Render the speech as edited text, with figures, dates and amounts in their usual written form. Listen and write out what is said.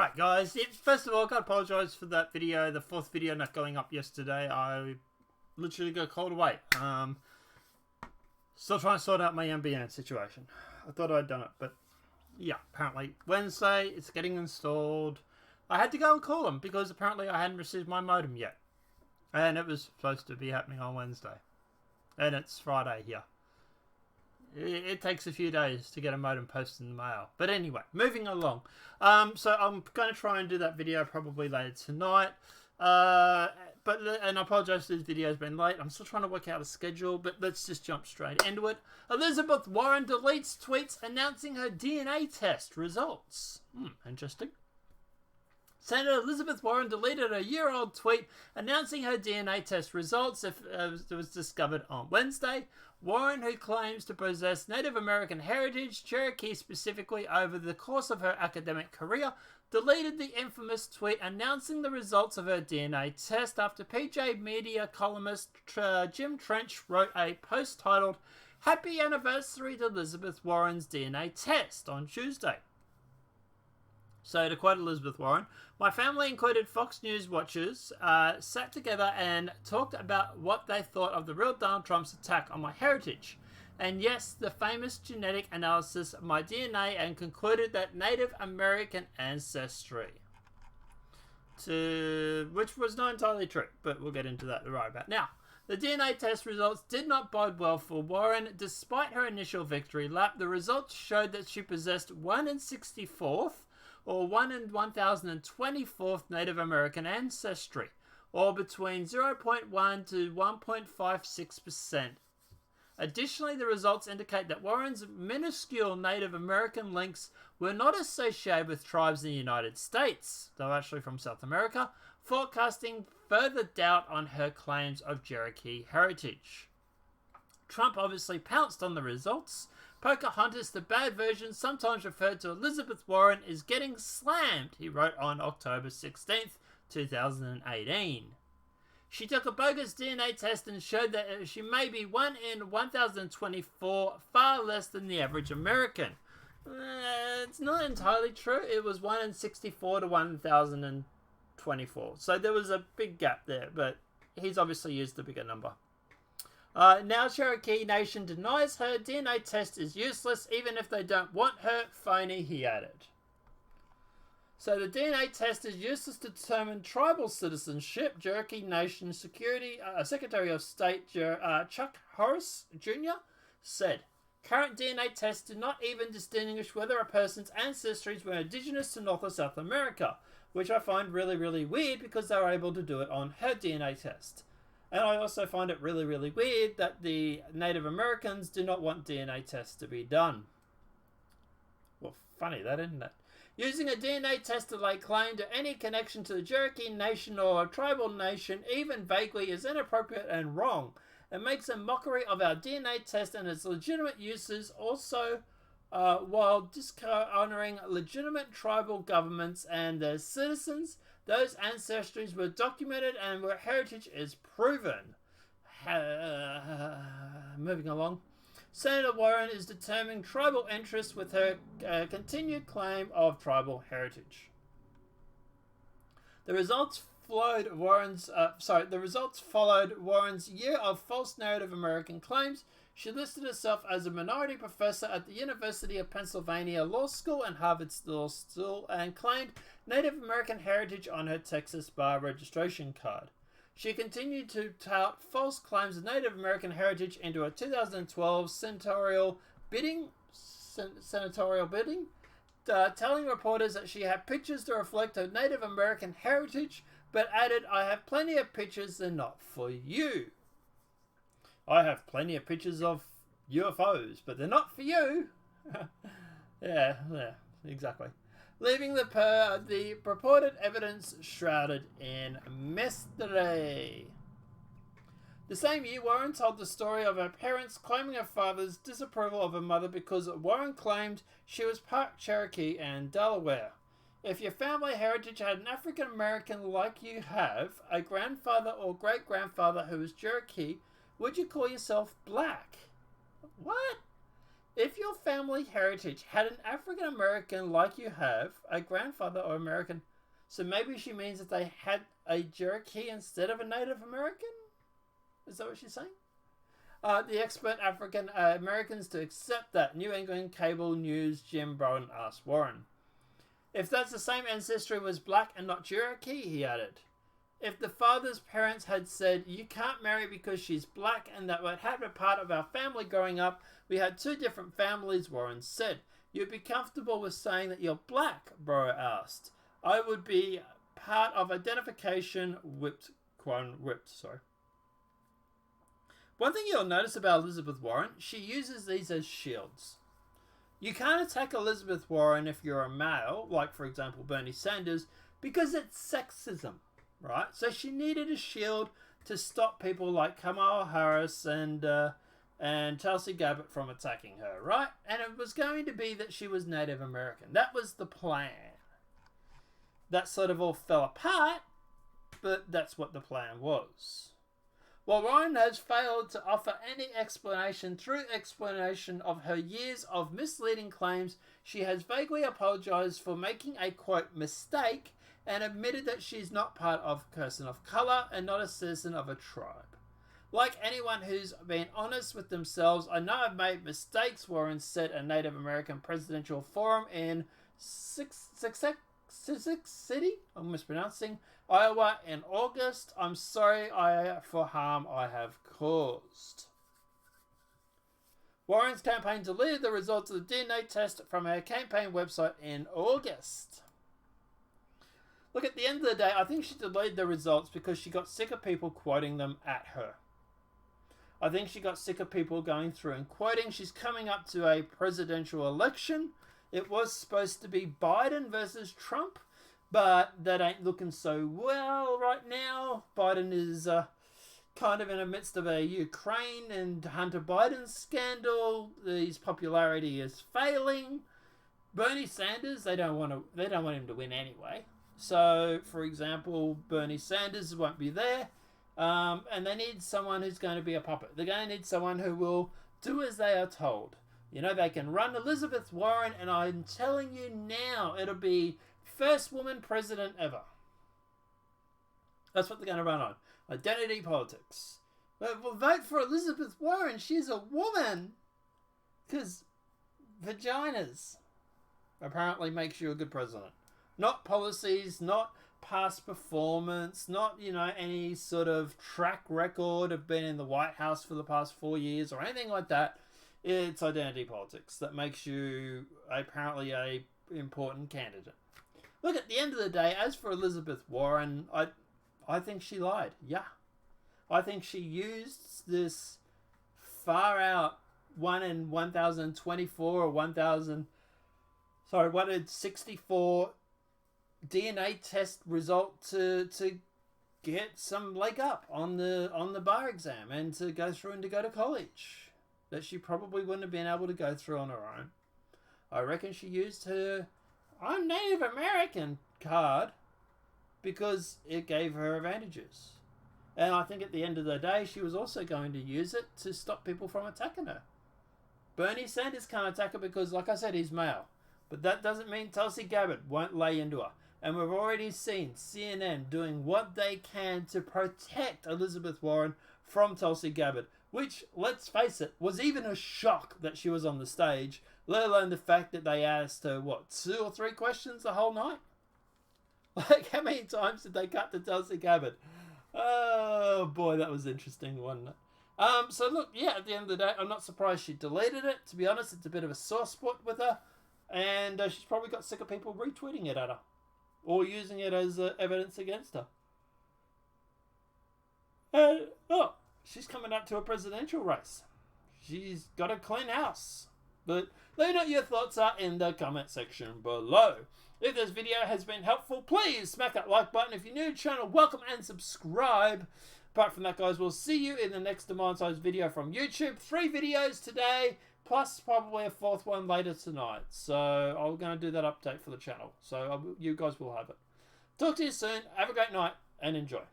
Alright guys, first of all, I gotta apologise for that video, the fourth video not going up yesterday. I literally got called away. Still trying to sort out my NBN situation. I thought I'd done it, but yeah, apparently Wednesday, it's getting installed. I had to go and call them because apparently I hadn't received my modem yet. And it was supposed to be happening on Wednesday. And it's Friday here. It takes a few days to get a modem posted in the mail. But anyway, moving along. So I'm going to try and do that video probably later tonight. And I apologise this video's been late. I'm still trying to work out a schedule, but let's just jump straight into it. Elizabeth Warren deletes tweets announcing her DNA test results. Interesting. Senator Elizabeth Warren deleted a year-old tweet announcing her DNA test results it was discovered on Wednesday. Warren, who claims to possess Native American heritage, Cherokee specifically, over the course of her academic career, deleted the infamous tweet announcing the results of her DNA test after PJ Media columnist Jim Trench wrote a post titled, "Happy Anniversary to Elizabeth Warren's DNA Test" on Tuesday. So, to quote Elizabeth Warren, "My family, included Fox News watchers, sat together and talked about what they thought of the real Donald Trump's attack on my heritage. And yes, the famous genetic analysis of my DNA, and concluded that Native American ancestry." Which was not entirely true, but we'll get into that right about now. The DNA test results did not bode well for Warren. Despite her initial victory lap, the results showed that she possessed 1 in 64th, or 1 in 1024th Native American ancestry, or between 0.1 to 1.56%. Additionally, the results indicate that Warren's minuscule Native American links were not associated with tribes in the United States, though actually from South America, forecasting further doubt on her claims of Cherokee heritage. Trump obviously pounced on the results. "Pocahontas, the bad version, sometimes referred to Elizabeth Warren, is getting slammed," he wrote on October 16th, 2018. "She took a bogus DNA test and showed that she may be 1 in 1024, far less than the average American." It's not entirely true. It was 1 in 64 to 1024. So there was a big gap there, but he's obviously used the bigger number. Now Cherokee Nation denies her DNA test is useless, even if they don't want her. Phony, he added. So the DNA test is useless to determine tribal citizenship. Cherokee Nation Secretary of State Chuck Horris Jr. said, "Current DNA tests do not even distinguish whether a person's ancestries were indigenous to North or South America," which I find really, really weird because they were able to do it on her DNA test. And I also find it really, really weird that the Native Americans do not want DNA tests to be done. Well, funny that, isn't it? "Using a DNA test to lay claim to any connection to the Cherokee Nation or a tribal nation, even vaguely, is inappropriate and wrong. It makes a mockery of our DNA test and its legitimate uses, also while dishonoring legitimate tribal governments and their citizens. Those ancestries were documented and their heritage is proven." Moving along. "Senator Warren is determining tribal interests with her continued claim of tribal heritage." The results followed Warren's year of false Native American claims. She listed herself as a minority professor at the University of Pennsylvania Law School and Harvard Law School, and claimed Native American heritage on her Texas bar registration card. She continued to tout false claims of Native American heritage into a 2012 senatorial bidding, telling reporters that she had pictures to reflect her Native American heritage, but added, "I have plenty of pictures, they're not for you. I have plenty of pictures of UFOs, but they're not for you." yeah, exactly. Leaving the purported evidence shrouded in mystery. The same year, Warren told the story of her parents claiming her father's disapproval of her mother because Warren claimed she was part Cherokee and Delaware. "If your family heritage had an African American like you have, a grandfather or great-grandfather who was Cherokee, would you call yourself black?" What? If your family heritage had an African American like you have, a grandfather or American, so maybe she means that they had a Cherokee instead of a Native American? Is that what she's saying? The expert African Americans to accept that. New England Cable News Jim Brown asked Warren. If that's the same ancestry was black and not Cherokee, he added. If the father's parents had said, you can't marry because she's black, and that would have been part of our family growing up, we had two different families, Warren said. You'd be comfortable with saying that you're black, Burrow asked. I would be part of identification whipped. One thing you'll notice about Elizabeth Warren, she uses these as shields. You can't attack Elizabeth Warren if you're a male, like for example Bernie Sanders, because it's sexism, right? So she needed a shield to stop people like Kamala Harris and Tulsi Gabbard from attacking her, right? And it was going to be that she was Native American. That was the plan. That sort of all fell apart, but that's what the plan was. While Warren has failed to offer any explanation of her years of misleading claims, she has vaguely apologized for making a, quote, mistake and admitted that she's not part of a person of color and not a citizen of a tribe. Like anyone who's been honest with themselves, I know I've made mistakes, Warren said at a Native American presidential forum in City, I'm mispronouncing, Iowa in August. I'm sorry for harm I have caused. Warren's campaign deleted the results of the DNA test from her campaign website in August. Look, at the end of the day, I think she deleted the results because she got sick of people quoting them at her. I think she got sick of people going through and quoting. She's coming up to a presidential election. It was supposed to be Biden versus Trump, but that ain't looking so well right now. Biden is kind of in the midst of a Ukraine and Hunter Biden scandal. His popularity is failing. Bernie Sanders, they don't want him to win anyway. So, for example, Bernie Sanders won't be there, and they need someone who's going to be a puppet. They're going to need someone who will do as they are told. You know, they can run Elizabeth Warren, and I'm telling you now, it'll be first woman president ever. That's what they're going to run on. Identity politics. But we'll vote for Elizabeth Warren. She's a woman. Because vaginas apparently makes you a good president. Not policies, not past performance, not, any sort of track record of being in the White House for the past 4 years or anything like that. It's identity politics that makes you apparently a important candidate. Look, at the end of the day, as for Elizabeth Warren, I think she lied. Yeah. I think she used this far out 1 in 1,024 or 1,064 DNA test result to get some leg up on the bar exam and to go through and to go to college that she probably wouldn't have been able to go through on her own. I reckon she used her I'm Native American card because it gave her advantages. And I think at the end of the day, she was also going to use it to stop people from attacking her. Bernie Sanders can't attack her because, like I said, he's male. But that doesn't mean Tulsi Gabbard won't lay into her. And we've already seen CNN doing what they can to protect Elizabeth Warren from Tulsi Gabbard, which, let's face it, was even a shock that she was on the stage, let alone the fact that they asked her, 2 or 3 questions the whole night? Like, how many times did they cut to Tulsi Gabbard? Oh, boy, that was interesting, wasn't it? So, look, yeah, at the end of the day, I'm not surprised she deleted it. To be honest, it's a bit of a sore spot with her. And she's probably got sick of people retweeting it at her. Or using it as evidence against her. She's coming up to a presidential race. She's got a clean house. But let me know what your thoughts are in the comment section below. If this video has been helpful, please smack that like button. If you're new to the channel, welcome and subscribe. Apart from that, guys, we'll see you in the next demonetized video from YouTube. 3 videos today, plus probably a 4th one later tonight. So I'm going to do that update for the channel. So you guys will have it. Talk to you soon. Have a great night and enjoy.